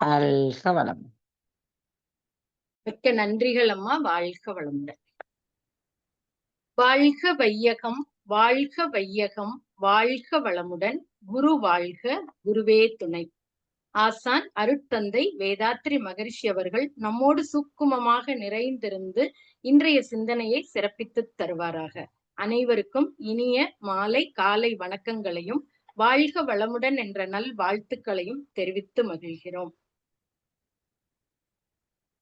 வாழ்க வளம். மிக்க நன்றிகள் அம்மா. வாழ்க வளமுடன். வாழ்க வையகம், வாழ்க வையகம், வாழ்க வளமுடன். குரு வாழ்க, குருவே துணை. ஆசான் அருட்தந்தை வேதாத்ரி மகரிஷி அவர்கள் நம்மோடு சூக்குமமாக நிறைந்திருந்து இன்றைய சிந்தனையை சிறப்பித்துத் தருவாராக. அனைவருக்கும் இனிய மாலை காலை வணக்கங்களையும் வாழ்க வளமுடன் என்ற நல் வாழ்த்துக்களையும் தெரிவித்து மகிழ்கிறோம்.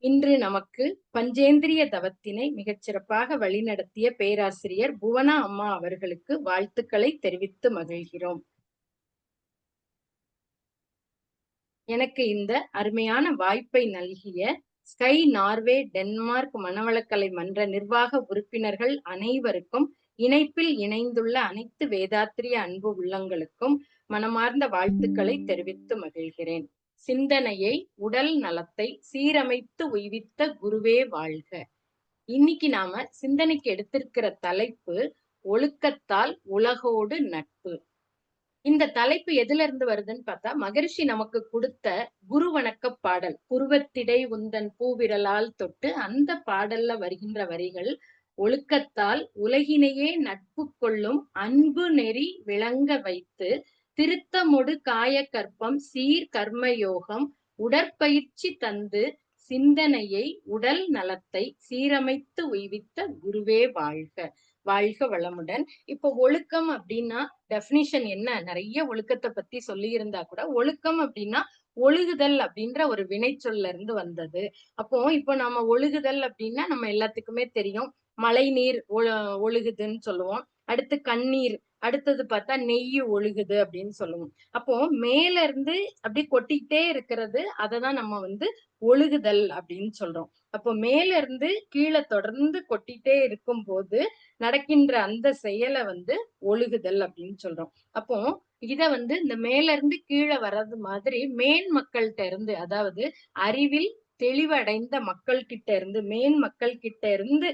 இன்று நமக்கு பஞ்சேந்திரிய தவத்தினை மிகச் சிறப்பாக வழிநடத்திய பேராசிரியர் புவனா அம்மா அவர்களுக்கு வாழ்த்துக்களை தெரிவித்து மகிழ்கிறோம். எனக்கு இந்த அருமையான வாய்ப்பை நல்கிய ஸ்கை நார்வே டென்மார்க் மனவளக்கலை மன்ற நிர்வாக உறுப்பினர்கள் அனைவருக்கும், இணைப்பில் இணைந்துள்ள அனைத்து வேதாத்திரிய அன்பு உள்ளங்களுக்கும் மனமார்ந்த வாழ்த்துக்களை தெரிவித்து மகிழ்கிறேன். சிந்தனையை, உடல் நலத்தை சீரமைத்து உய்வித்த குருவே வாழ்க. இன்னைக்கு நாம சிந்தனைக்கு எடுத்திருக்கிற தலைப்பு ஒழுக்கத்தால் உலகோடு நட்பு. இந்த தலைப்பு எதுல இருந்து வருதுன்னு பார்த்தா, மகரிஷி நமக்கு கொடுத்த குரு வணக்க பாடல் புருவத்திடை உந்தன் பூவிரலால் தொட்டு, அந்த பாடல்ல வருகின்ற வரிகள் ஒழுக்கத்தால் உலகினையே நட்பு கொள்ளும் அன்பு நெறி விளங்க வைத்து, திருத்தமொடு காய கற்பம் சீர் கர்மயோகம் உடற்பயிற்சி தந்து, சிந்தனையை உடல் நலத்தை சீரமைத்து உய்வித்த குருவே வாழ்க. வாழ்க வளமுடன். இப்போ ஒழுக்கம் அப்படின்னா டெபினிஷன் என்ன? நிறைய ஒழுக்கத்தை பத்தி சொல்லி இருந்தா கூட, ஒழுக்கம் அப்படின்னா ஒழுகுதல் அப்படின்ற ஒரு வினைச்சொல்ல இருந்து வந்தது. அப்போ இப்போ நாம ஒழுகுதல் அப்படின்னா நம்ம எல்லாத்துக்குமே தெரியும். மழை நீர் ஒழுகுதுன்னு சொல்லுவோம். அடுத்து கண்ணீர், அடுத்தது பார்த்தா நெய் ஒழுகுது அப்படின்னு சொல்லுவோம். அப்போ மேல இருந்து அப்படி கொட்டிக்கிட்டே இருக்கிறது, அததான் நம்ம ஒழுகுதல் அப்படின்னு சொல்றோம். அப்போ மேல இருந்து கீழே தொடர்ந்து கொட்டிட்டே இருக்கும் போது நடக்கின்ற அந்த செயலை ஒழுகுதல் அப்படின்னு சொல்றோம். அப்போ இத இந்த மேல இருந்து கீழே வர்றது மாதிரி மேன் மக்கள்கிட்ட இருந்து, அதாவது அறிவில் தெளிவடைந்த மக்கள் கிட்ட இருந்து, மேன் மக்கள் கிட்ட இருந்து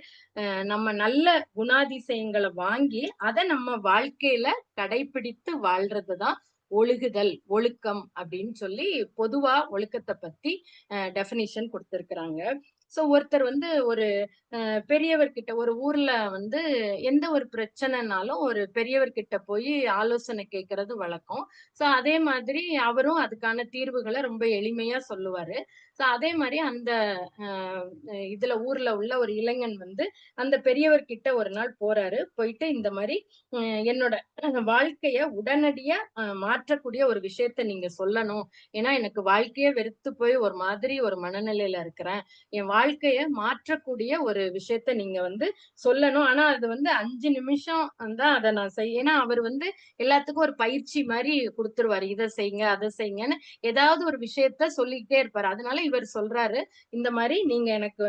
நம்ம நல்ல குணாதிசயங்களை வாங்கி அதை நம்ம வாழ்க்கையில கடைபிடித்து வாழ்றதுதான் ஒழுகுதல், ஒழுக்கம் அப்படின்னு சொல்லி பொதுவா ஒழுக்கத்தை பத்தி டெபினிஷன் கொடுத்திருக்கிறாங்க. சோ ஒருத்தர் ஒரு பெரியவர்கிட்ட, ஒரு ஊர்ல எந்த ஒரு பிரச்சனைனாலும் ஒரு பெரியவர்கிட்ட போய் ஆலோசனை கேட்கறது வழக்கம். சோ அதே மாதிரி அவரும் அதுக்கான தீர்வுகளை ரொம்ப எளிமையா சொல்லுவாரு. சோ அதே மாதிரி அந்த இதுல ஊர்ல உள்ள ஒரு இளைஞன் அந்த பெரியவர்கிட்ட ஒரு நாள் போறாரு. போயிட்டு இந்த மாதிரி என்னோட வாழ்க்கைய உடனடியா மாற்றக்கூடிய ஒரு விஷயத்த நீங்க சொல்லணும். ஏன்னா எனக்கு வாழ்க்கையே வெறுத்து போய் ஒரு மாதிரி ஒரு மனநிலையில இருக்கிறேன். என் வாழ்க்கைய மாற்றக்கூடிய ஒரு விஷயத்த நீங்க சொல்லணும். ஆனா அது 5 நிமிஷம் தான் அதை நான் செய்ய. ஏன்னா அவர் எல்லாத்துக்கும் ஒரு பயிற்சி மாதிரி கொடுத்துருவாரு. இதை செய்யுங்க, அதை செய்யுங்கன்னு ஏதாவது ஒரு விஷயத்த சொல்லிக்கிட்டே இருப்பாரு. அதனால இவர் சொல்றாரு, இந்த மாதிரி நீங்க எனக்கு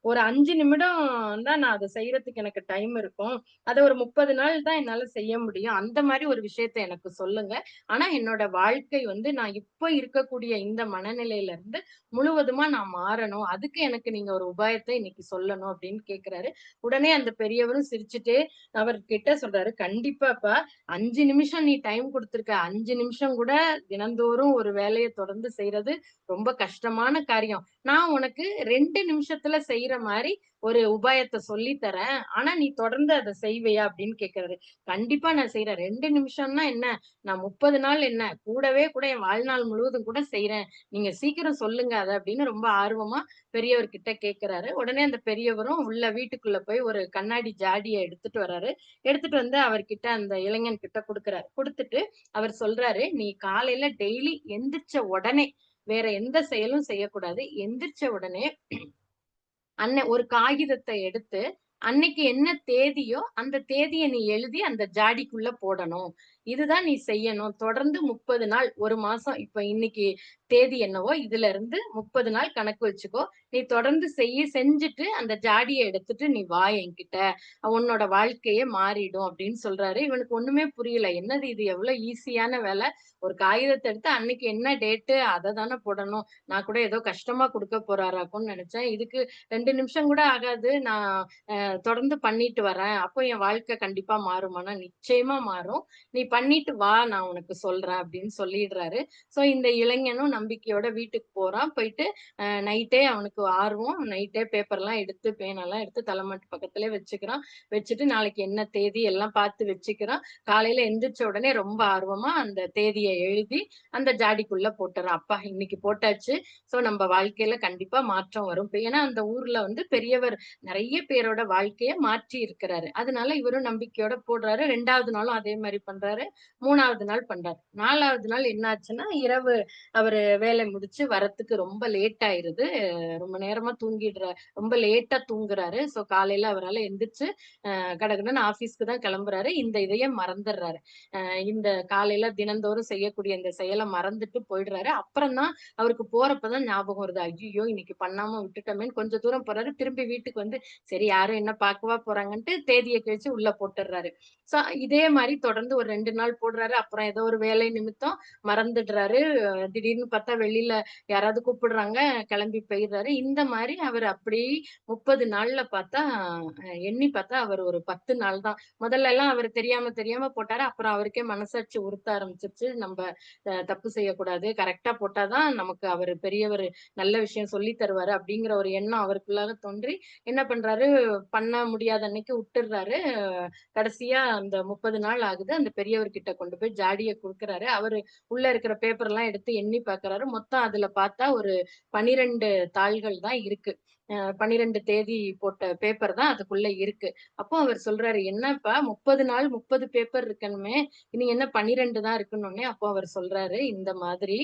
ஒரு 5 நிமிடம் தான் நான் அதை செய்யறதுக்கு எனக்கு டைம் இருக்கும். அதை ஒரு 30 நாள் தான் என்னால செய்ய முடியும். அந்த மாதிரி ஒரு விஷயத்த எனக்கு சொல்லுங்க. ஆனா என்னோட வாழ்க்கை நான் இப்ப இருக்கக்கூடிய இந்த மனநிலையில இருந்து முழுவதுமா நான் மாறணும். அதுக்கு எனக்கு நீங்க ஒரு உபாயத்தை இன்னைக்கு சொல்லணும் அப்படின்னு கேக்குறாரு. உடனே அந்த பெரியவரும் சிரிச்சுட்டே அவர்கிட்ட சொல்றாரு, கண்டிப்பாப்பா 5 நிமிஷம் நீ டைம் கொடுத்திருக்க. 5 நிமிஷம் கூட தினந்தோறும் ஒரு வேலையை தொடர்ந்து செய்யறது ரொம்ப கஷ்டமான காரியம். நான் உனக்கு 2 நிமிஷத்துல செய்யற மாதிரி ஒரு உபாயத்தை சொல்லி தரேன். ஆனா நீ தொடர்ந்து அதை செய்வையா அப்படின்னு கேக்குறாரு. கண்டிப்பா நான் செய்யறேன். 2 நிமிஷம்னா என்ன, நான் 30 நாள் என்ன, கூடவே கூட என் வாழ்நாள் முழுவதும் கூட செய்யறேன். நீங்க சீக்கிரம் சொல்லுங்க அத அப்படின்னு ரொம்ப ஆர்வமா பெரியவர்கிட்ட கேக்குறாரு. உடனே அந்த பெரியவரும் உள்ள வீட்டுக்குள்ள போய் ஒரு கண்ணாடி ஜாடியை எடுத்துட்டு வர்றாரு. எடுத்துட்டு அவர்கிட்ட அந்த இளைஞன் கிட்ட கொடுக்குறாரு. கொடுத்துட்டு அவர் சொல்றாரு, நீ காலையில டெய்லி எந்திரிச்ச உடனே வேற எந்த செயலும் செய்யக்கூடாது. எந்திரிச்ச உடனே ஒரு காகிதத்தை எடுத்து அன்னைக்கு என்ன தேதியோ அந்த தேதியை நீ எழுதி அந்த ஜாடிக்குள்ள போடணும். இதுதான் நீ செய்யணும். தொடர்ந்து 30 நாள், ஒரு மாசம். இப்ப இன்னைக்கு தேதி என்னவோ இதுல இருந்து 30 நாள் கணக்கு வச்சுக்கோ. நீ தொடர்ந்து செஞ்சுட்டு அந்த ஜாடியை எடுத்துட்டு நீ வா என்கிட்ட. உன்னோட வாழ்க்கையே மாறிடும் அப்படின்னு சொல்றாரு. இவனுக்கு ஒண்ணுமே புரியல. என்னது இது, எவ்வளவு ஈஸியான வேலை. ஒரு காகிதத்தை எடுத்து அன்னைக்கு என்ன டேட்டு அதை தானே போடணும். நான் கூட ஏதோ கஷ்டமா கொடுக்க போறாராக்கும்னு நினைச்சேன். இதுக்கு 2 நிமிஷம் கூட ஆகாது. நான் தொடர்ந்து பண்ணிட்டு வரேன். அப்போ என் வாழ்க்கை கண்டிப்பா மாறுமானா, நிச்சயமா மாறும். நீ பண்ணிட்டு வா, நான் உனக்கு சொல்றேன் அப்படின்னு சொல்லிடுறாரு. சோ இந்த இளைஞனும் நம்பிக்கையோட வீட்டுக்கு போறான். போயிட்டு நைட்டே அவனுக்கு ஆர்வம். நைட்டே பேப்பர்லாம் எடுத்து, பேனாலாம் எடுத்து தலைமாட்டு பக்கத்திலேயே வச்சுக்கிறான். வச்சுட்டு நாளைக்கு என்ன தேதி எல்லாம் பார்த்து வச்சுக்கிறான். காலையில எந்திரிச்ச உடனே ரொம்ப ஆர்வமா அந்த தேதிய எழுதி அந்த ஜாடிக்குள்ள போட்டுறான். அப்பா இன்னைக்கு போட்டாச்சு. சோ நம்ம வாழ்க்கையில கண்டிப்பா மாற்றம் வரும். ஏன்னா அந்த ஊர்ல வந்து பெரியவர் நெறைய பேரோட வாழ்க்கைய மாற்றி இருக்கிறாரு. அதனால இவரும் நம்பிக்கையோட போடுறாரு. 2வது நாளும் அதே மாரி பண்றாரு. 3வது நாள் பண்றாரு. 4வது நாள் என்ன ஆச்சுன்னா, இரவு அவரு வேலை முடிச்சு வரத்துக்கு ரொம்ப லேட் ஆயிருது. ரொம்ப நேரமா ரொம்ப லேட்டா தூங்குறாரு. சோ காலையில அவரால எந்திரிச்சு கடகடன்னு ஆபீஸ்க்கு தான் கிளம்புறாரு. இந்த இதைய மறந்துடுறாரு. இந்த காலையில தினந்தோறும் செய்யக்கூடிய இந்த செயல மறந்துட்டு போயிடுறாரு. அப்புறம் தான் அவருக்கு போறப்பதான் ஞாபகம் வருது. ஐய்யயோ! இன்னைக்கு பண்ணாம விட்டுட்டோமேன்னு கொஞ்சம் தூரம் போறாரு. திரும்பி வீட்டுக்கு வந்து சரி யாரும் என்ன பார்க்கவா போறாங்கன்ட்டு தேதிய கிழிச்சு உள்ள போட்டுடுறாரு. சோ இதே மாரி தொடர்ந்து ஒரு 2 நாள் போடுறாரு. அப்புறம் ஏதோ ஒரு வேலை நிமித்தம் மறந்துடுறாரு. திடீர்னு பார்த்தா வெளியில யாராவது கூப்பிடுறாங்க, கிளம்பி போயிடுறாரு. இந்த மாரி அவர் அப்படியே 30 நாள்ல பார்த்தா, எண்ணி பார்த்தா அவர் ஒரு 10 நாள் தான். முதல்லலாம் அவரு தெரியாம தெரியாம போட்டாரு. அப்புறம் அவருக்கே மனசாட்சி உறுத்த ஆரம்பிச்சுருச்சு. நம்ப தப்பு செய்யக்கூடாது. கரெக்ட்டா போட்டா தான் நமக்கு அவரு பெரியவரு நல்ல விஷயம் சொல்லி தருவாரு அப்படிங்கிற ஒரு எண்ணம் அவருக்குள்ளாக தோன்றி, என்ன பண்றாரு, பண்ண முடியாத அன்னைக்கு உட்டுர்றாரு. கடைசியா அந்த 30 நாள் ஆகுது. அந்த பெரியவர்கிட்ட கொண்டு போய் ஜாடிய குடுக்குறாரு. அவரு உள்ள இருக்கிற பேப்பர்லாம் எடுத்து எண்ணி பார்க்குறாரு. மொத்தம் அதுல பார்த்தா ஒரு 12 தாள்கள் தான் இருக்கு. 12 தேதி போட்ட பேப்பர் தான் அதுக்குள்ள இருக்கு. அப்போ அவர் சொல்றாரு, "என்னப்பா 30 நாள் 30 பேப்பர் இருக்கணுமே, நீ என்ன 12 தான் இருக்குன்னோனே." அப்போ அவர் சொல்றாரு, "இந்த மாதிரி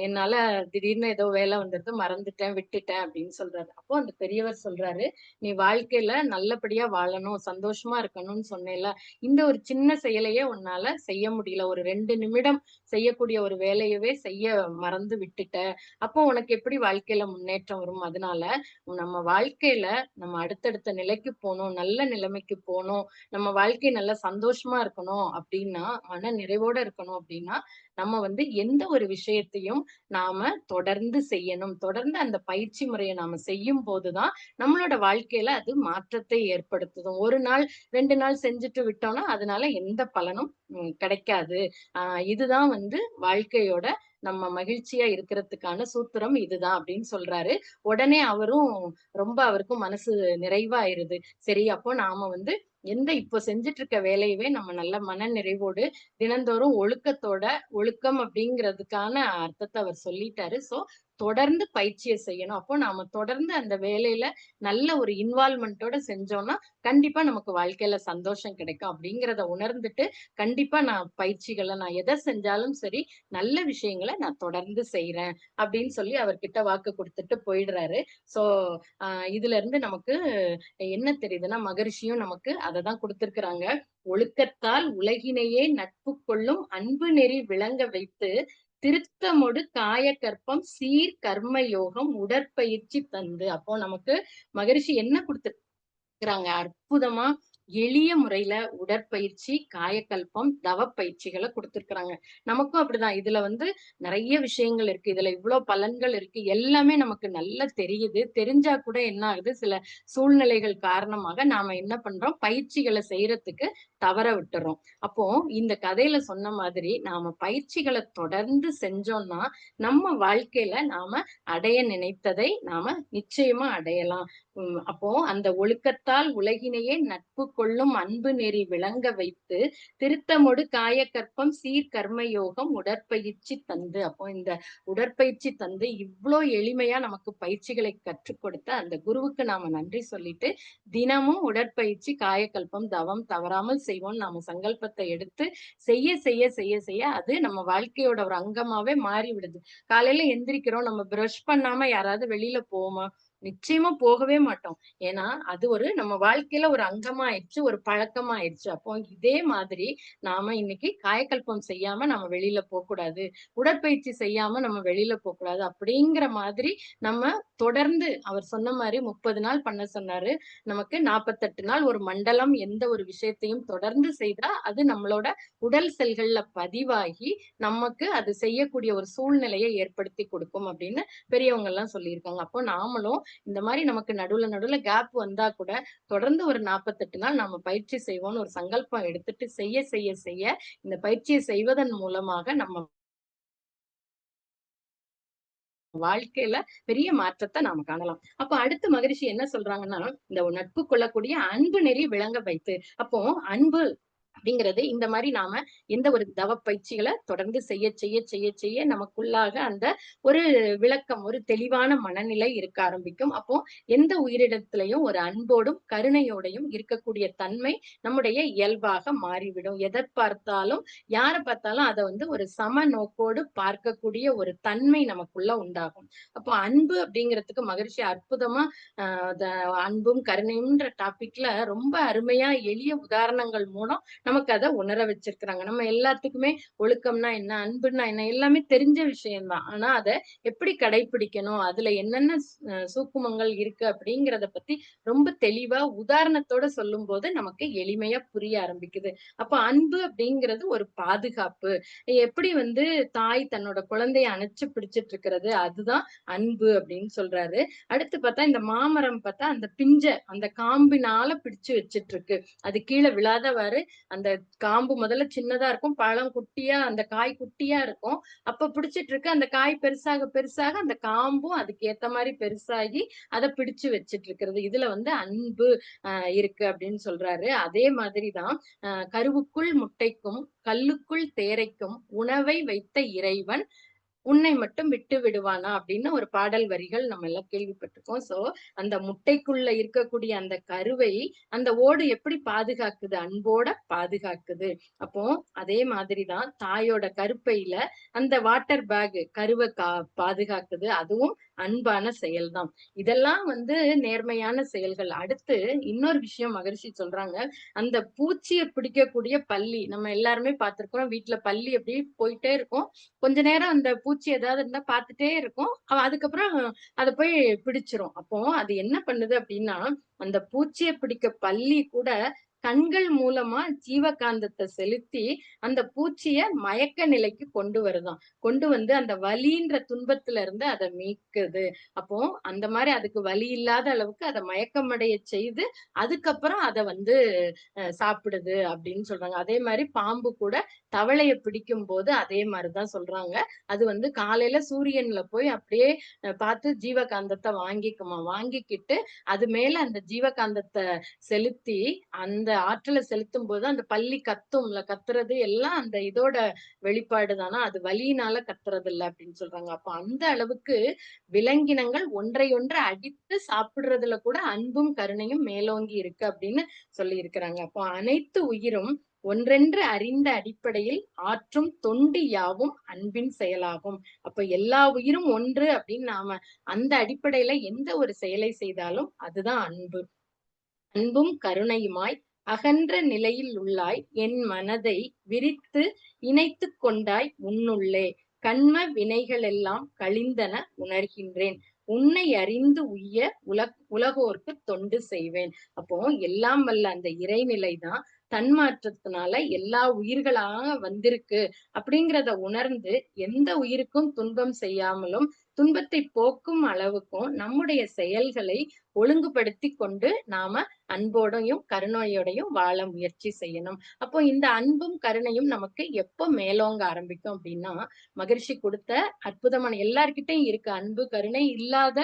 என்னால திடீர்னு ஏதோ வேலை வந்துருது, மறந்துட்டேன், விட்டுட்டேன்." அப்படின்னு சொல்றாரு. அப்போ அந்த பெரியவர் சொல்றாரு, "நீ வாழ்க்கையில நல்லபடியா வாழணும், சந்தோஷமா இருக்கணும்னு சொன்னேல்ல, இந்த ஒரு சின்ன செயலையே உன்னால செய்ய முடியல. ஒரு 2 நிமிடம் செய்யக்கூடிய ஒரு வேலையவே செய்ய மறந்து விட்டுட்ட. அப்போ உனக்கு எப்படி வாழ்க்கையில முன்னேற்றம் வரும்? அதனால நம்ம வாழ்க்கையில நம்ம அடுத்தடுத்த நிலைக்கு போணும், நல்ல நிலைமைக்கு போணும், நம்ம வாழ்க்கை நல்லா சந்தோஷமா இருக்கணும் அப்படின்னா, மன நிறைவோட இருக்கணும் அப்படின்னா, நம்ம வந்து எந்த ஒரு விஷயத்தையும் நாம தொடர்ந்து செய்யணும். தொடர்ந்து அந்த பயிற்சி முறைய நாம செய்யும்போது தான், நம்மளோட வாழ்க்கையில அது மாற்றத்தை ஏற்படுத்தும். 1 நாள், 2 நாள் செஞ்சுட்டு விட்டோம்னா, அதனால எந்த பலனும் கிடைக்காது. அ இதுதான் வந்து வாழ்க்கையோட நம்ம மகிழ்ச்சியா இருக்கிறதுக்கான சூத்திரம் இதுதான் அப்படின்னு சொல்றாரு. உடனே அவரும் ரொம்ப அவருக்கும் மனசு நிறைவாயிருது. சரி அப்போ நாம வந்து இப்போ செஞ்சுட்டு இருக்க வேலையவே நம்ம நல்ல மன நிறைவோடு தினந்தோறும் ஒழுக்கம் அப்படிங்கிறதுக்கான அர்த்தத்த அவர் சொல்லிட்டாரு. சோ தொடர்ந்து பயிற்சிய செய்யணும். அப்போ நாம தொடர்ந்து அந்த வேலையில நல்ல ஒரு இன்வால்வ்மென்ட்டோட செஞ்சோம்னா, கண்டிப்பா நமக்கு வாழ்க்கையில சந்தோஷம் கிடைக்கும். அப்படிங்கிறத உணர்ந்துட்டு, கண்டிப்பா நான் எத செஞ்சாலும் சரி, நல்ல விஷயங்கள நான் தொடர்ந்து செய்றேன். அப்படின்னு சொல்லி அவர்கிட்ட வாக்கு குடுத்துட்டு போயிடுறாரு. ஸோ, அ இதுலருந்து நமக்கு என்ன தெரியுதுன்னா, மகரிஷியும் நமக்கு அததான் குடுத்திருக்கிறாங்க. "ஒழுக்கத்தால் உலகினையே நட்பு கொள்ளும் அன்பு நெறி விளங்க வைத்து, திருத்தமொடு காயகற்பம் சீர் கர்ம யோகம் உடற்பயிற்சி தந்து." அப்போ நமக்கு மகரிஷி என்ன குடுத்திருக்கிறாங்க? அற்புதமா எளிய முறையில உடற்பயிற்சி, காயகல்பம், தவப்பயிற்சிகள குடுத்திருக்கிறாங்க. நமக்கும் அப்படிதான். இதுல வந்து நெறைய விஷயங்கள் இருக்கு. இதுல இவ்ளோ பலன்கள் இருக்கு. எல்லாமே நமக்கு நல்லா தெரியுது. தெரிஞ்சா கூட என்ன ஆகுது, சில சூழ்நிலைகள் காரணமாக நாம என்ன பண்றோம், பயிற்சிகள செய்றதுக்கு தவற விட்டுர்றோம். அப்போ இந்த கதையில சொன்ன மாதிரி நாம பயிற்சிகள தொடர்ந்து செஞ்சோம்னா, நம்ம வாழ்க்கையில நாம அடைய நினைத்ததை நாம நிச்சயமா அடையலாம். அப்போ அந்த ஒழுக்கத்தால் உலகினையே நட்பு கொள்ளும் அன்பு நெறி விளங்க வைத்து, திருத்தமொடு காயகற்பம் சீர் கர்ம யோகம் உடற்பயிற்சி தந்து. அப்போ இந்த உடற்பயிற்சி தந்து இவ்ளோ எளிமையா நமக்கு பயிற்சிகளை கற்றுக் கொடுத்த அந்த குருவுக்கு நாம நன்றி சொல்லிட்டு, தினமும் உடற்பயிற்சி, காயகல்பம், தவம் தவறாமல் செய்வோம்னு நாம சங்கல்பத்த எடுத்து செய்ய அது நம்ம வாழ்க்கையோட ஒரு அங்கமாவே மாறிவிடுது. காலையில எந்திரிக்கிறோம், நம்ம பிரஷ் பண்ணாம யாராவது வெளியில போவோமா? நிச்சயமா போகவே மாட்டோம். ஏன்னா, அது ஒரு நம்ம வாழ்க்கையில ஒரு அங்கமா ஆயிடுச்சு, ஒரு பழக்கமா ஆயிடுச்சு. அப்போ இதே மாதிரி நாம இன்னைக்கு காயகல்பம் செய்யாம நம்ம வெளியில போக்கூடாது. உடற்பயிற்சி செய்யாம நம்ம வெளியில போக்கூடாது. அப்படிங்கிற மாதிரி நம்ம தொடர்ந்து அவர் சொன்ன மாரி 30 நாள் பண்ண சொன்னாரு. நமக்கு 48 நாள் ஒரு மண்டலம் எந்த ஒரு விஷயத்தையும் தொடர்ந்து செய்தா, அது நம்மளோட உடல் செல்கள்ல பதிவாகி, நமக்கு அது செய்யக்கூடிய ஒரு சூழ்நிலையை ஏற்படுத்தி கொடுக்கும் அப்படின்னு பெரியவங்கலாம் சொல்லியிருக்காங்க. அப்போ நாமளும் இந்த மாதிரி நமக்கு நடுவுல நடுவுல கேப் வந்தா கூட தொடர்ந்து ஒரு 48 நாள் நாம பயிற்சி செய்வோம்னு ஒரு சங்கல்பம் எடுத்துட்டு செய்ய செய்ய செய்ய இந்த பயிற்சியை செய்வதன் மூலமாக நம்ம வாழ்க்கையில பெரிய மாற்றத்தை நாம காணலாம். அப்ப அடுத்து மகரிஷி என்ன சொல்றாங்கன்னா, இந்த நட்பு கொள்ளக்கூடிய அன்பு நெறி விளங்க வைத்து. அப்போ அன்பு அப்படிங்கிறது இந்த மாரி நாம எந்த ஒரு தவ பயிற்சிகள தொடர்ந்து செய்ய செய்ய செய்ய செய்ய நமக்குள்ளாக அந்த ஒரு விளக்கம், ஒரு தெளிவான மனநிலை இருக்க ஆரம்பிக்கும். அப்போ எந்த உயிரினத்திலயும் ஒரு அன்போடும், கருணையோடையும் இருக்கக்கூடிய தன்மை நம்முடைய இயல்பாக மாறிவிடும். எத பார்த்தாலும், யார பார்த்தாலும் அத வந்து ஒரு சம நோக்கோடு பார்க்கக்கூடிய ஒரு தன்மை நமக்குள்ள உண்டாகும். அப்போ அன்பு அப்படிங்கிறதுக்கு மகரிஷி அற்புதமா த அன்பும் கருணையும்ன்ற டாபிக்ல ரொம்ப அருமையா எளிய உதாரணங்கள் மூலம் நமக்கு அத உணர வச்சிருக்கிறாங்க. நம்ம எல்லாத்துக்குமே ஒழுக்கம்னா என்ன? அன்புன்னா என்ன? எல்லாமே தெரிஞ்ச விஷயம் தான். ஆனா அத எப்படி கடைப்பிடிக்கணும்? அதுல என்னென்ன சூக்குமங்கள் இருக்கு அப்படிங்கிறத பத்தி ரொம்ப தெளிவா உதாரணத்தோட சொல்லும்போது நமக்கு எளிமையா புரிய ஆரம்பிக்குது. அப்ப அன்பு அப்படிங்கிறது ஒரு பாதுகாப்பு. எப்படி வந்து தாய் தன்னோட குழந்தைய அணைச்சு பிடிச்சிட்டு இருக்கிறது, அதுதான் அன்பு அப்படின்னு சொல்றாரு. அடுத்து பார்த்தா இந்த மாமரம் பார்த்தா அந்த பிஞ்ச அந்த காம்பினால பிடிச்சு வச்சுட்டு இருக்கு. அது கீழ விழாதவாறு அந்த காம்பு முதல்ல சின்னதா இருக்கும். பழம் குட்டியா அந்த காய் குட்டியா இருக்கும். அப்ப பிடிச்சிட்டு இருக்கு. அந்த காய் பெருசாக பெருசாக அந்த காம்பும் அதுக்கு ஏத்த மாரி பெருசாகி அத பிடிச்சு வச்சுட்டு இருக்கிறது. இதுல வந்து அன்பு இருக்கு அப்படின்னு சொல்றாரு. அதே மாதிரி தான் கருவுக்குள் முட்டைக்கும், கல்லுக்குள் தேரைக்கும் உணவை வைத்த இறைவன் உன்னை மட்டும் விட்டு விடுவானா அப்படின்னு ஒரு பாடல் வரிகள் நம்ம எல்லாம் கேள்விப்பட்டிருக்கோம். சோ அந்த முட்டைக்குள்ள இருக்கக்கூடிய அந்த கருவை அந்த ஓடு எப்படி பாதுகாக்குது? அன்போட பாதுகாக்குது. அப்போ அதே மாதிரிதான் தாயோட கருப்பையில அந்த வாட்டர் பேக் கருவை பாதுகாக்குது. அதுவும் அன்பான செயல்தான். இதெல்லாம் வந்து நேர்மையான செயல்கள். அடுத்து இன்னொரு விஷயம் மகரிஷி சொல்றாங்க. அந்த பூச்சிய பிடிக்கக்கூடிய பல்லி நம்ம எல்லாருமே பார்த்திருக்கோம். வீட்ல பல்லி அப்படியே போயிட்டே இருக்கும். கொஞ்ச நேரம் அந்த பூச்சி ஏதாவது இருந்தா பார்த்துட்டே இருக்கும். அதுக்கப்புறம் அத போய் பிடிச்சிரும். அப்போ அது என்ன பண்ணுது அப்டின்னா, அந்த பூச்சிய பிடிக்க பல்லி கூட கண்கள் மூலமா ஜீவகாந்தத்த செலுத்தி, அந்த பூச்சிய மயக்க நிலைக்கு கொண்டு வருதாம். கொண்டு வந்து அந்த வலின்ற துன்பத்துல இருந்து அத மீட்குது. அப்போ அந்த மாரி அதுக்கு வலி இல்லாத அளவுக்கு அத மயக்கமடைய செய்து, அதுக்கப்புறம் அத வந்து சாப்பிடுது அப்படின்னு சொல்றாங்க. அதே மாரி பாம்பு கூட தவளைய பிடிக்கும்போது அதே மாரி தான் சொல்றாங்க. அது வந்து காலையில சூரியன்ல போய் அப்படியே பார்த்து ஜீவகாந்தத்த வாங்கிக்குமாம். வாங்கிக்கிட்டு அது மேல அந்த ஜீவகாந்தத்த செலுத்தி, அந்த ஆற்றல செலுத்தும்போது அந்த பல்லி கத்தும்ல, கத்துறது எல்லாம் அந்த இதோட வெளிப்பாடு தானா, அது வலியினால கத்துறது இல்ல அப்படின்னு சொல்றாங்க. அப்ப அந்த அளவுக்கு விலங்கினங்கள் ஒன்றையொன்று அடித்து சாப்பிடுறதுல கூட அன்பும், கருணையும் மேலோங்கி இருக்கு அப்படின்னு சொல்லியிருக்கிறாங்க. அப்போ அனைத்து உயிரும் ஒன்றென்று அறிந்த அடிப்படையில் ஆற்றும் தொண்டு யாவும் அன்பின் செயலாகும். அப்ப எல்லா உயிரும் ஒன்று அப்படின்னு நாம அந்த அடிப்படையில எந்த ஒரு செயலை செய்தாலும் அதுதான் அன்பு. அன்பும் கருணையுமாய் அகன்ற நிலையில் உள்ளாய் என் மனதை விரித்து இணைத்துக் கொண்டாய் உன்னுள்ளே. கன்ம வினைகளெல்லாம் கழிந்தன உணர்கின்றேன். உன்னை அறிந்து உய்ய உலகோர்க்கு தொண்டு செய்வேன். அப்போ எல்லாம் வல்ல அந்த இறைநிலைதான் தன்மாற்றத்தினால எல்லா உயிர்களாக வந்திருக்கு அப்படிங்கிறத உணர்ந்து எந்த உயிருக்கும் துன்பம் செய்யாமலும் துன்பத்தை போக்கும் அளவுக்கும் நம்முடைய செயல்களை ஒழுங்குபடுத்தி கொண்டு நாம அன்போடையும் கருணையோடையும் வாழ முயற்சி செய்யணும். அப்போ இந்த அன்பும் கருணையும் நமக்கு எப்ப மேலோங்க ஆரம்பிக்கும் அப்படின்னா, மகிழ்ச்சி கொடுத்த அற்புதமான எல்லார்கிட்டயும் இருக்கு. அன்பு, கருணை இல்லாத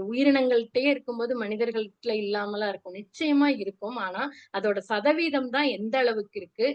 உயிரினங்கள்ட்டயே இருக்கும்போது மனிதர்கள்ட்ட இல்லாமலா இருக்கும். நிச்சயமா இருக்கும். ஆனா அதோட சதவீதம் தான் எந்த அளவுக்கு இருக்கு.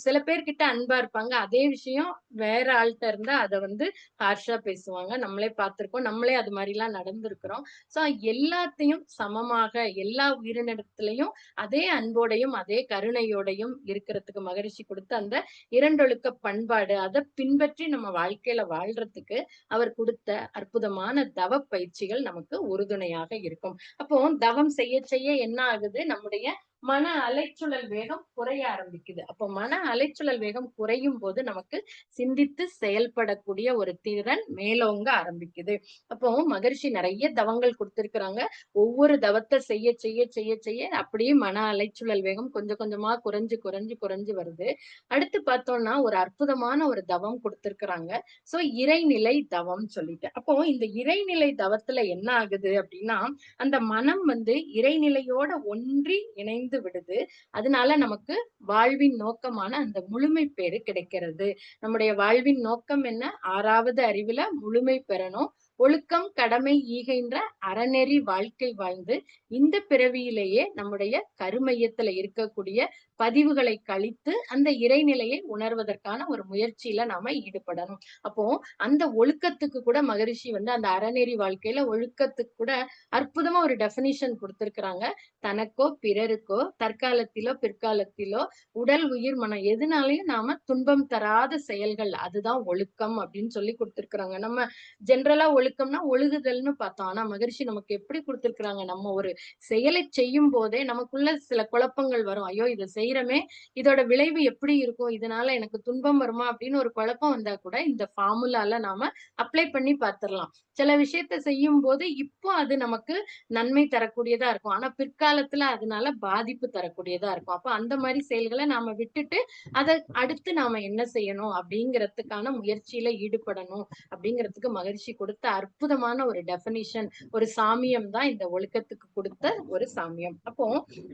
சில பேர்கிட்ட அன்பா இருப்பாங்க. அதே விஷயம் வேற ஆள்ட்ட இருந்தா அத வந்து ஹார்ஷா பேசுவாங்க. நம்மளே பார்த்திருக்கோம். நம்மளே அது மாரிலாம் நடந்திருக்கிறோம். சோ எல்லாத்தையும் சமமாக எல்லா உயிரினத்திலயும் அதே அன்போடையும், அதே கருணையோடையும் இருக்கிறதுக்கு மகரிஷி குடுத்த அந்த இரண்டொழுக்க பண்பாடு, அத பின்பற்றி நம்ம வாழ்க்கையில வாழ்றதுக்கு அவர் குடுத்த அற்புதமான தவ பயிற்சிகள் நமக்கு உறுதுணையாக இருக்கும். அப்போ தவம் செய்ய செய்ய என்ன ஆகுது? நம்முடைய மன அலைச்சுழல் வேகம் குறைய ஆரம்பிக்குது. அப்போ மன அலைச்சுழல் வேகம் குறையும் போது நமக்கு சிந்தித்து செயல்படக்கூடிய ஒரு திறன் மேலோங்க ஆரம்பிக்குது. அப்போ மகரிஷி நிறைய தவங்கள் கொடுத்திருக்கிறாங்க. ஒவ்வொரு தவத்தை செய்ய செய்ய செய்ய செய்ய அப்படியே மன அலைச்சுழல் வேகம் கொஞ்சம் கொஞ்சமா குறைஞ்சு குறைஞ்சு குறைஞ்சு வருது. அடுத்து பார்த்தோம்னா ஒரு அற்புதமான ஒரு தவம் கொடுத்திருக்கிறாங்க. சோ இறைநிலை தவம் சொல்லிட்டு. அப்போ இந்த இறைநிலை தவத்துல என்ன ஆகுது அப்படின்னா, அந்த மனம் வந்து இறைநிலையோட ஒன்றி இணைந்து விடுது. அதனால நமக்கு வாழ்வின் நோக்கமான அந்த முழுமை பேறு கிடைக்கிறது. நம்முடைய வாழ்வின் நோக்கம் என்ன? 6வது அறிவுல முழுமை பெறணும். ஒழுக்கம், கடமை, ஈகைன்ற அறநெறி வாழ்க்கை வாழ்ந்து, இந்த பிறவியிலேயே நம்முடைய கருமையத்துல இருக்கக்கூடிய பதிவுகளை கழித்து, அந்த இறைநிலையை உணர்வதற்கான ஒரு முயற்சியில நாம ஈடுபடணும். அப்போ அந்த ஒழுக்கத்துக்கு கூட மகரிஷி வந்து அந்த அறநெறி வாழ்க்கையில ஒழுக்கத்துக்கு கூட அற்புதமா ஒரு டெஃபினிஷன் குடுத்திருக்கிறாங்க. தனக்கோ, பிறருக்கோ, தற்காலத்திலோ, பிற்காலத்திலோ உடல், உயிர், மனம் எதுனாலயும் நாம துன்பம் தராத செயல்கள். அதுதான் ஒழுக்கம் அப்படின்னு சொல்லி குடுத்திருக்கிறாங்க. நம்ம ஜெனரலா ஒழுக்கம்னா ஒழுகுதல்னு பார்த்தோம். ஆனா மகரிஷி நமக்கு எப்படி குடுத்திருக்கிறாங்க? நம்ம ஒரு செயலை செய்யும் போதே நமக்குள்ள சில குழப்பங்கள் வரும். ஐயோ! இத செய்றோமே, இதோட விளைவு எப்படி இருக்கும்? இதனால எனக்கு துன்பம் வருமா? அப்படின்னு ஒரு குழப்பம் வந்தா கூட இந்த ஃபார்முலால நாம அப்ளை பண்ணி பார்த்துரலாம். சில விஷயத்த செய்யும்போது, இப்போ அது நமக்கு நன்மை தரக்கூடியதா இருக்கும். ஆனா பிற்காலத்துல அதனால பாதிப்பு தரக்கூடியதா இருக்கும். அப்ப அந்த மாரி செயல்கள நாம விட்டுட்டு, அத அடுத்து நாம என்ன செய்யணும்? அப்படிங்கிறதுக்கான முயற்சியில ஈடுபடணும். அப்படிங்கிறதுக்கு மகரிஷி கொடுத்த அற்புதமான ஒரு டெஃபினிஷன், ஒரு சாமியம் தான் இந்த ஒழுக்கத்துக்கு கொடுத்த ஒரு சாமியம். அப்போ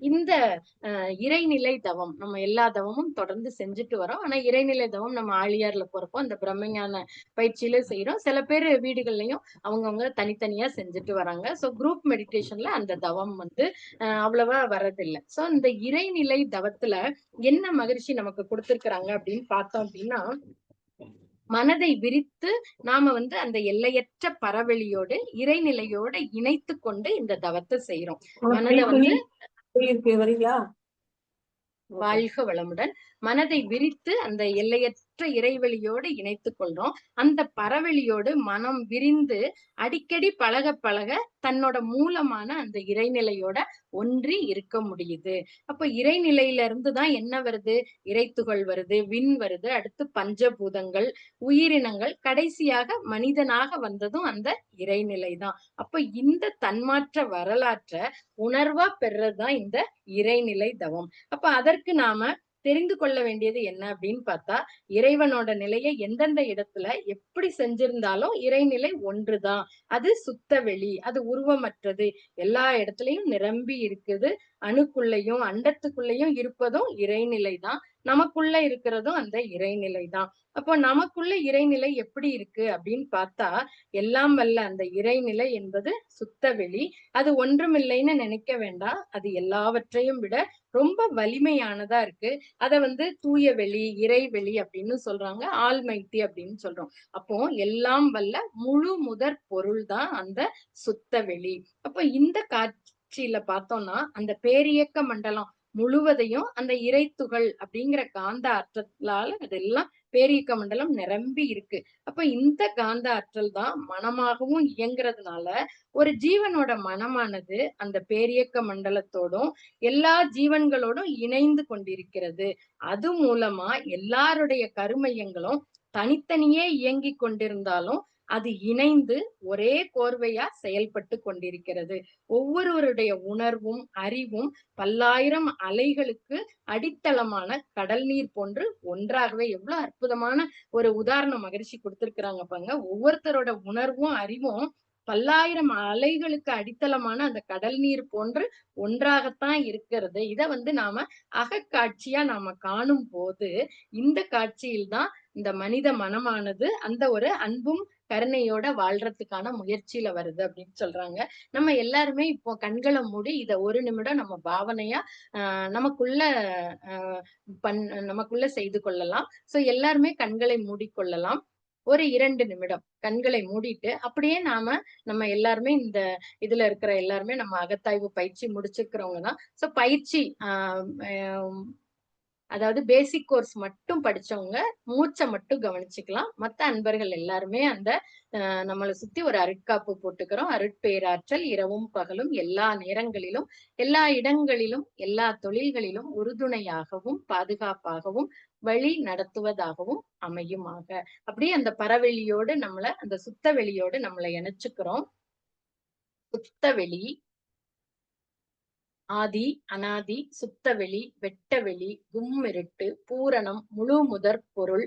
இந்த இறைநிலை தவம் நம்ம எல்லா தவமும் தொடர்ந்து செஞ்சுட்டு வரோம். ஆனா இறைநிலை தவம் நம்ம ஆழியார்ல போறப்போ அந்த பிரம்மஞான பயிற்சியில செய்றோம். சில பேர் வீடுகள்லயும் அவங்கவங்க தனித்தனியா செஞ்சுட்டு வராங்க. சோ குரூப் மெடிடேஷன்ல அந்த தவம் வந்து அவ்வளவா வரதில்ல. சோ இந்த இறைநிலை தவத்துல என்ன மகிழ்ச்சி நமக்கு கொடுத்திருக்கிறாங்க அப்படின்னு பார்த்தோம் அப்படின்னா, மனதை விரித்து நாம வந்து அந்த எல்லையற்ற பரவெளியோடு இறைநிலையோட இணைத்து கொண்டு இந்த தவத்தை செய்யறோம். மனதை வந்து வரீங்களா? வாழ்க வளமுடன். மனதை விரித்து அந்த எல்லையற்ற இறைவெளியோடு இணைத்துக் கொள்றோம். அந்த பரவெளியோடு மனம் விரிந்து அடிக்கடி பழக பழக தன்னோட மூலமான அந்த இறைநிலையோட ஒன்றி இருக்க முடியுது. அப்ப இறைநிலையில இருந்து தான் என்ன வருது? இறைத்துகள் வருது, விண் வருது, அடுத்து பஞ்சபூதங்கள், உயிரினங்கள், கடைசியாக மனிதனாக வந்ததும் அந்த இறைநிலை தான். அப்ப இந்த தன்மாற்ற வரலாற்ற உணர்வா பெறதுதான் இந்த இறைநிலை தவம். அப்ப அதற்கு நாம தெரிந்து கொள்ள வேண்டியது என்ன அப்படின்னு பார்த்தா, இறைவனோட நிலையை எந்தெந்த இடத்துல எப்படி செஞ்சிருந்தாலும் இறைநிலை ஒன்றுதான். அது சுத்த வெளி, அது உருவமற்றது. எல்லா இடத்துலயும் நிரம்பி இருக்குது. அணுக்குள்ளயும் அண்டத்துக்குள்ளயும் இருப்பதும் இறைநிலை தான். நமக்குள்ள இருக்கிறதும் அந்த இறைநிலை தான். அப்போ நமக்குள்ள இறைநிலை எப்படி இருக்கு அப்படின்னு பார்த்தா, எல்லாம் வல்ல அந்த இறைநிலை என்பது சுத்த வெளி. அது ஒன்றுமில்லைன்னு நினைக்க வேண்டாம். அது எல்லாவற்றையும் விட ரொம்ப வலிமையானதா இருக்கு. அத வந்து தூய வெளி, இறைவெளி அப்படின்னு சொல்றாங்க. ஆல்மைட்டி அப்படின்னு சொல்றோம். அப்போ எல்லாம் வல்ல முழு முதற் பொருள் தான் அந்த சுத்த வெளி. அப்போ இந்த காட்சியில பார்த்தோம்னா, அந்த பேரியக்க மண்டலம் முழுவதையும் அந்த இறைத்துகள் அப்படிங்கிற காந்த ஆற்றலால அதெல்லாம் பேரியக்க மண்டலம் நிரம்பி இருக்கு. அப்ப இந்த காந்த ஆற்றல் தான் மனமாகவும் இயங்குறதுனால ஒரு ஜீவனோட மனமானது அந்த பேரியக்க மண்டலத்தோடும் எல்லா ஜீவன்களோடும் இணைந்து கொண்டிருக்கிறது. அது மூலமா எல்லாருடைய கருமையங்களும் தனித்தனியே இயங்கிக் கொண்டிருந்தாலும் அது இணைந்து ஒரே கோர்வையா செயல்பட்டு கொண்டிருக்கிறது. ஒவ்வொருவருடைய உணர்வும் அறிவும் பல்லாயிரம் அலைகளுக்கு அடித்தளமான கடல் நீர் போன்று ஒன்றாகவே எவ்வளவு அற்புதமான ஒரு உதாரணம் மகிழ்ச்சி கொடுத்திருக்கிறாங்க பாங்க. ஒவ்வொருத்தரோட உணர்வும் அறிவும் பல்லாயிரம் அலைகளுக்கு அடித்தளமான அந்த கடல் நீர் போன்று ஒன்றாகத்தான் இருக்கிறது. இத வந்து நாம அகக்காட்சியா நாம காணும் போது இந்த காட்சியில்தான் இந்த மனித மனமானது அந்த ஒரு அன்பும் கருணையோட வாழ்றதுக்கான முயற்சியில வருது அப்படின்னு சொல்றாங்க. நம்ம எல்லாருமே இப்போ கண்களை மூடி இத ஒரு நிமிடம் நம்ம பாவனையா நமக்குள்ள அஹ் நமக்குள்ள செய்து கொள்ளலாம். சோ எல்லாருமே கண்களை மூடிக்கொள்ளலாம். ஒரு 2 நிமிடம் கண்களை மூடிட்டு அப்படியே நம்ம எல்லாருமே இந்த இதுல இருக்கிற எல்லாருமே நம்ம அகத்தாய்வு பயிற்சி முடிச்சிருக்கிறவங்க தான். சோ பயிற்சி அதாவது பேசிக் கோர்ஸ் மட்டும் படிச்சவங்க மூச்சை மட்டும் கவனிச்சுக்கலாம். மத்த அன்பர்கள் எல்லாருமே அந்த நம்மளை சுத்தி ஒரு அருட்காப்பு போட்டுக்கிறோம். அருட்பேராற்றல் இரவும் பகலும் எல்லா நேரங்களிலும் எல்லா இடங்களிலும் எல்லா தொழில்களிலும் உறுதுணையாகவும் பாதுகாப்பாகவும் வழி நடத்துவதாகவும் அமையுமாக. அப்படியே அந்த பரவெளியோடு அந்த சுத்த வெளியோடு நம்மளை இணைச்சுக்கிறோம். சுத்தவெளி, ஆதி அனாதி, சுத்தவெளி, வெட்டவெளி, கும்மிருட்டு, பூரணம், முழு முதற் பொருள்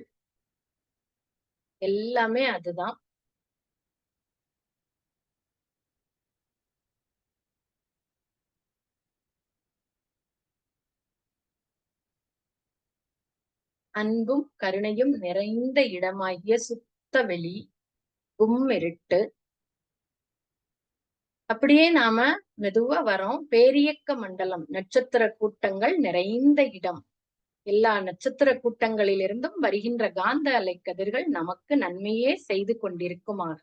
எல்லாமே அதுதான். அன்பும் கருணையும் நிறைந்த இடமாகிய சுத்தவெளி, கும்மிருட்டு. அப்படியே நாம மெதுவா வரோம். பேரியக்க மண்டலம், நட்சத்திர கூட்டங்கள் நிறைந்த இடம். எல்லா நட்சத்திர கூட்டங்களிலிருந்தும் வருகின்ற காந்த அலைக்கதிர்கள் நமக்கு நன்மையே செய்து கொண்டிருக்குமாக.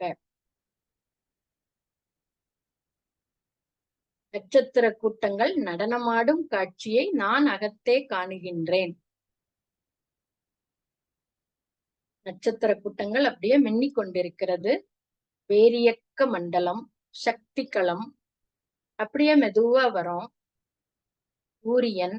நட்சத்திர கூட்டங்கள் நடனமாடும் காட்சியை நான் அகத்தே காணுகின்றேன். நட்சத்திர கூட்டங்கள் அப்படியே மின்னிக் கொண்டிருக்கிறது. பேரியக்க மண்டலம், சக்தி களம். அப்படியே மெதுவா வரோம். சூரியன்,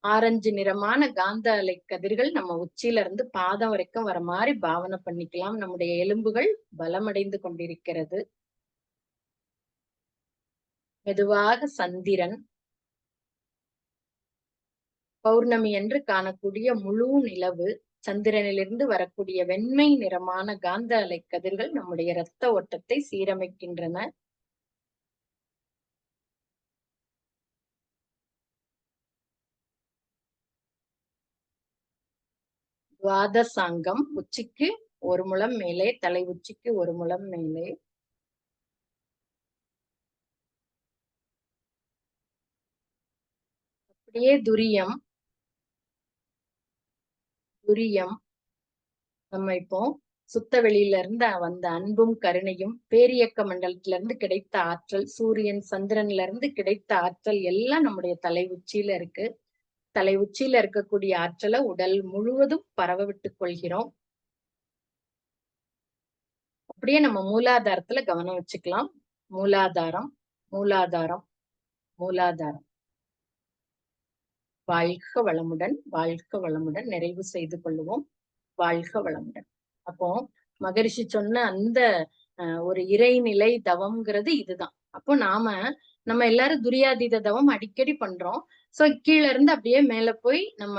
ஆரஞ்சு நிறமான காந்த அலை கதிர்கள் நம்ம உச்சியில இருந்து பாதம் வரைக்கும் வர மாதிரி பாவனை பண்ணிக்கலாம். நம்முடைய எலும்புகள் பலமடைந்து கொண்டிருக்கிறது. மெதுவாக சந்திரன், பௌர்ணமி என்று காணக்கூடிய முழு நிலவு, சந்திரனிலிருந்து வரக்கூடிய வெண்மை நிறமான காந்த அலை கதிர்கள் நம்முடைய இரத்த ஓட்டத்தை சீரமைக்கின்றன. துவாதசாங்கம், உச்சிக்கு ஒரு முழம் மேலே, தலை உச்சிக்கு ஒரு முழம் மேலே. அப்படியே துரியம், துரியம். நம்ம இப்போ சுத்த வெளியில இருந்து வந்த அன்பும் கருணையும், பேரியக்க மண்டலத்துல இருந்து கிடைத்த ஆற்றல், சூரியன் சந்திரன்ல இருந்து கிடைத்த ஆற்றல் எல்லாம் நம்முடைய தலை உச்சியில இருக்கு. தலை உச்சியில இருக்கக்கூடிய ஆற்றலை உடல் முழுவதும் பரவ விட்டுக் கொள்கிறோம். அப்படியே நம்ம மூலாதாரத்துல கவனம் வச்சுக்கலாம். மூலாதாரம், மூலாதாரம், மூலாதாரம். வாழ்க வளமுடன், வாழ்க வளமுடன். நிறைவு செய்து கொள்ளுவோம். வாழ்க வளமுடன். அப்போ மகரிஷி சொன்ன அந்த ஒரு இறைநிலை தவம்ங்கிறது இதுதான். அப்போ நம்ம எல்லாரும் துரியாதீத தவம் அடிக்கடி பண்றோம். சோ கீழ இருந்து அப்படியே மேல போய் நம்ம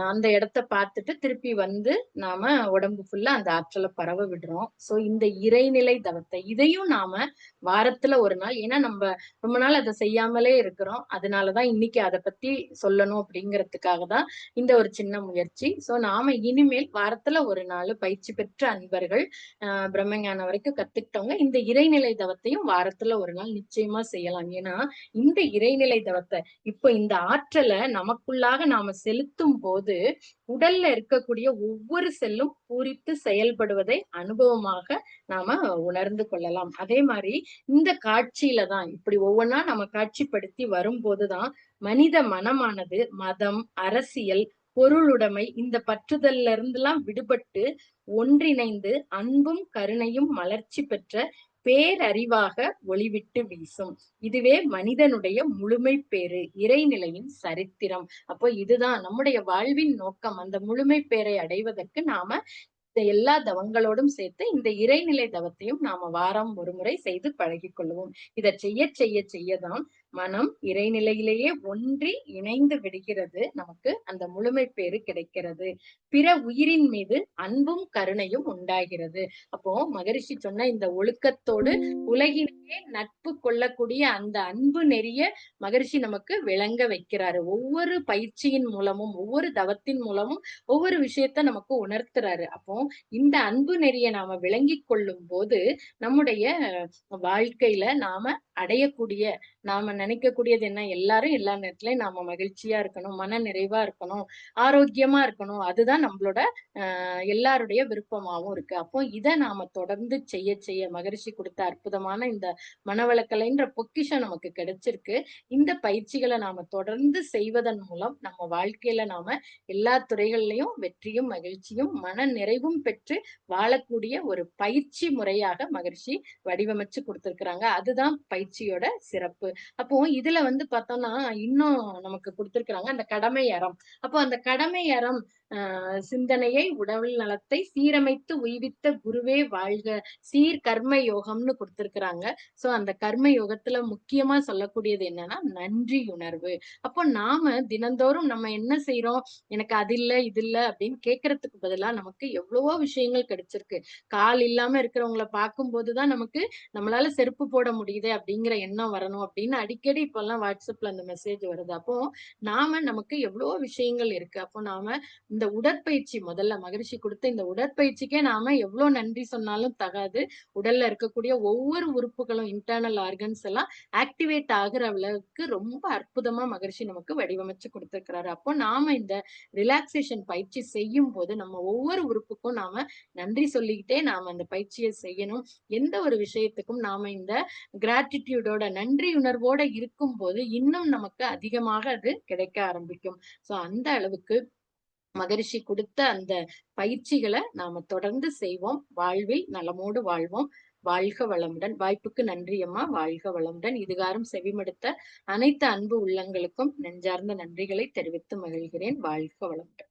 அந்த இடத்த பார்த்துட்டு திருப்பி வந்து நாம உடம்பு ஃபுல்லா அந்த ஆற்றலை பரவ விடுறோம். சோ இந்த இறைநிலை தவத்தை இதையும் நாம வாரத்துல ஒரு நாள், ஏன்னா நம்ம ரொம்ப நாள் அதை செய்யாமலே இருக்கிறோம். அதனாலதான் இன்னைக்கு அதை பத்தி சொல்லணும் அப்படிங்கிறதுக்காக தான் இந்த ஒரு சின்ன முயற்சி. சோ நாம இனிமேல் வாரத்துல ஒரு நாள் பயிற்சி பெற்ற அன்பர்கள் பிரம்மஞானம் வரைக்கும் கத்துக்கிட்டவங்க இந்த இறைநிலை தவத்தையும் வாரத்துல ஒரு நாள் நிச்சயமா செய்யலாம். ஏன்னா இந்த இறைநிலை தவத்தை இப்போ இந்த ஆற்றலை நமக்குள்ளாக நாம செலுத்தும் போது உடல்ல இருக்கக்கூடிய ஒவ்வொரு செல்லும் பூரித்து செயல்படுவதை அனுபவமாக நாம உணர்ந்து கொள்ளலாம். அதே மாதிரி இந்த காட்சியில தான் இப்படி ஒவ்வொன்றா நம்ம காட்சிப்படுத்தி வரும்போதுதான் மனித மனமானது மதம், அரசியல், பொருளுடைமை இந்த பற்றுதல்ல இருந்தெல்லாம் விடுபட்டு ஒன்றிணைந்து அன்பும் கருணையும் மலர்ச்சி பெற்ற பேரறிவாக ஒளிவிட்டு வீசும். இதுவே மனிதனுடைய முழுமை பேறு, இறைநிலையின் சரித்திரம். அப்போ இதுதான் நம்முடைய வாழ்வின் நோக்கம். அந்த முழுமை பேரை அடைவதற்கு நாம எல்லா தவங்களோடும் சேர்த்து இந்த இறைநிலை தவத்தையும் நாம வாரம் ஒரு முறை செய்து பழகிக் கொள்வோம். இதை செய்ய செய்ய செய்யதான் மனம் இறைநிலையிலேயே ஒன்றி இணைந்து விடுகிறது. நமக்கு அந்த முழுமை பேறு கிடைக்கிறது. பிற உயிரின் மீது அன்பும் கருணையும் உண்டாகிறது. அப்போ மகரிஷி சொன்ன இந்த ஒழுக்கத்தோடு உலகிலேயே நட்பு கொள்ளக்கூடிய அந்த அன்பு நெறிய மகரிஷி நமக்கு விளங்க வைக்கிறாரு. ஒவ்வொரு பயிற்சியின் மூலமும் ஒவ்வொரு தவத்தின் மூலமும் ஒவ்வொரு விஷயத்த நமக்கு உணர்த்துறாரு. அப்போ இந்த அன்பு நெறிய நாம விளங்கி கொள்ளும் போது நம்முடைய வாழ்க்கையில நாம அடையக்கூடிய நாம நினைக்கக்கூடியது என்ன? எல்லாரும் எல்லா நேரத்துலயும் நாம மகிழ்ச்சியா இருக்கணும், மன நிறைவா இருக்கணும், ஆரோக்கியமா இருக்கணும். அதுதான் நம்மளோட எல்லாருடைய விருப்பமாவும் இருக்கு. அப்போ இத நாம தொடர்ந்து செய்ய செய்ய மகரிஷி குடுத்த அற்புதமான இந்த மனவளக்கலைன்ற பொக்கிஷம் நமக்கு கிடைச்சிருக்கு. இந்த பயிற்சிகள நாம தொடர்ந்து செய்வதன் மூலம் நம்ம வாழ்க்கையில நாம எல்லா துறைகள்லயும் வெற்றியும், மகிழ்ச்சியும், மன நிறைவும் பெற்று வாழக்கூடிய ஒரு பயிற்சி முறையாக மகரிஷி வடிவமைச்சு குடுத்திருக்கிறாங்க. அதுதான் பயிற்சியோட சிறப்பு. அப்போ இதுல வந்து பார்த்தோம்னா, இன்னும் நமக்கு குடுத்திருக்கிறாங்க அந்த கடமை அறம். அப்போ அந்த கடமை அறம் சிந்தனையை, உடல் நலத்தை சீரமைத்து உய்வித்த குருவே வாழ்க! சீர் கர்ம யோகம்னு குடுத்திருக்கிறாங்க. சோ அந்த கர்ம யோகத்துல முக்கியமா சொல்லக்கூடியது என்னன்னா, நன்றியுணர்வு. அப்போ நாம தினந்தோறும் நம்ம என்ன செய்றோம்? எனக்கு அது இல்ல, இது இல்ல அப்படின்னு கேட்கறதுக்கு பதிலா நமக்கு எவ்வளவோ விஷயங்கள் கிடைச்சிருக்கு. கால் இல்லாம இருக்கிறவங்கள பார்க்கும்போது தான் நமக்கு நம்மளால செருப்பு போட முடியுதே அப்படிங்கிற எண்ணம் வரணும் அப்படின்னு அடிக்கடி இப்பல்லாம் WhatsAppல அந்த மெசேஜ் வருது. அப்போ நமக்கு எவ்வளவோ விஷயங்கள் இருக்கு. அப்போ நாம இந்த உடற்பயிற்சி முதல்ல மகரிஷி குடுத்த இந்த உடற்பயிற்சிக்கே நாம எவ்ளோ நன்றி சொன்னாலும் தகாது. உடல்ல இருக்கக்கூடிய ஒவ்வொரு உறுப்புகளும் இன்டர்னல் ஆர்கன்ஸ் எல்லாம் ஆக்டிவேட் ஆகுற அளவுக்கு ரொம்ப அற்புதமா மகரிஷி நமக்கு வடிவமைச்சு குடுத்திருக்கிறாரு. அப்போ நாம இந்த ரிலாக்சேஷன் பயிற்சி செய்யும்போது நம்ம ஒவ்வொரு உறுப்புக்கும் நாம நன்றி சொல்லிக்கிட்டே நாம அந்த பயிற்சிய செய்யணும். எந்த ஒரு விஷயத்துக்கும் நாம இந்த கிராட்டிட்யூடோட நன்றியுணர்வோட இருக்கும்போது, இன்னும் நமக்கு அதிகமாக அது கிடைக்க ஆரம்பிக்கும். சோ அந்த அளவுக்கு மகரிஷி குடுத்த அந்த பயிற்சிகள நாம தொடர்ந்து செய்வோம். வாழ்வில் நலமோடு வாழ்வோம். வாழ்க வளமுடன். வாய்ப்புக்கு நன்றி அம்மா. வாழ்க வளமுடன். இதுகாரும் செவிமடுத்த அனைத்து அன்பு உள்ளங்களுக்கும் நெஞ்சார்ந்த நன்றிகளை தெரிவித்து மகிழ்கிறேன். வாழ்க வளமுடன்.